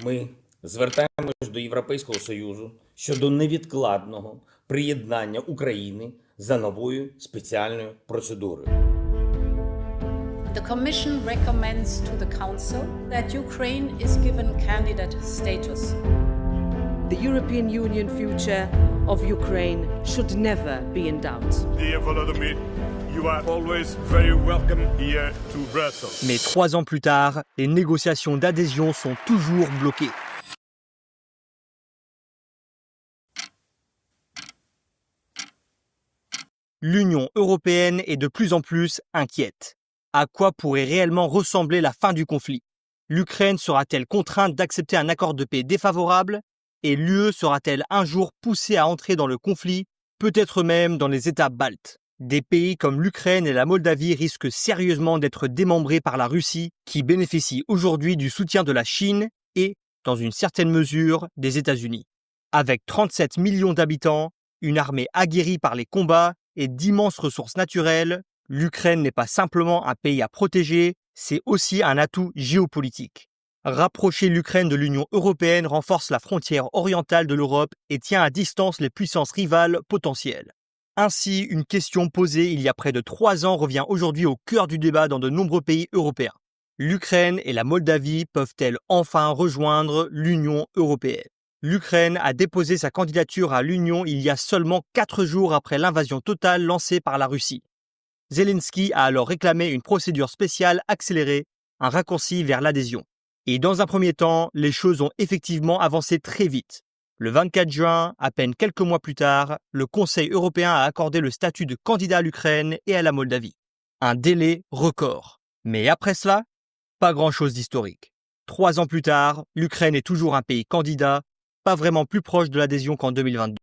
Ми звертаємось до Європейського Союзу щодо невідкладного приєднання України за новою спеціальною процедурою. The Commission recommends to the Council that Ukraine is given candidate status. The European Union future of Ukraine should never be in doubt. Dear Volodymyr, you are always very welcome here to Brussels. Mais 3 ans plus tard, les négociations d'adhésion sont toujours bloquées. L'Union européenne est de plus en plus inquiète. À quoi pourrait réellement ressembler la fin du conflit? L'Ukraine sera-t-elle contrainte d'accepter un accord de paix défavorable? Et l'UE sera-t-elle un jour poussée à entrer dans le conflit, peut-être même dans les États baltes? Des pays comme l'Ukraine et la Moldavie risquent sérieusement d'être démembrés par la Russie, qui bénéficie aujourd'hui du soutien de la Chine et, dans une certaine mesure, des États-Unis. Avec 37 millions d'habitants, une armée aguerrie par les combats et d'immenses ressources naturelles, l'Ukraine n'est pas simplement un pays à protéger, c'est aussi un atout géopolitique. Rapprocher l'Ukraine de l'Union européenne renforce la frontière orientale de l'Europe et tient à distance les puissances rivales potentielles. Ainsi, une question posée il y a près de 3 ans revient aujourd'hui au cœur du débat dans de nombreux pays européens. L'Ukraine et la Moldavie peuvent-elles enfin rejoindre l'Union européenne? L'Ukraine a déposé sa candidature à l'Union il y a seulement 4 jours après l'invasion totale lancée par la Russie. Zelensky a alors réclamé une procédure spéciale accélérée, un raccourci vers l'adhésion. Et dans un premier temps, les choses ont effectivement avancé très vite. Le 24 juin, à peine quelques mois plus tard, le Conseil européen a accordé le statut de candidat à l'Ukraine et à la Moldavie. Un délai record. Mais après cela, pas grand-chose d'historique. 3 ans plus tard, l'Ukraine est toujours un pays candidat, pas vraiment plus proche de l'adhésion qu'en 2022.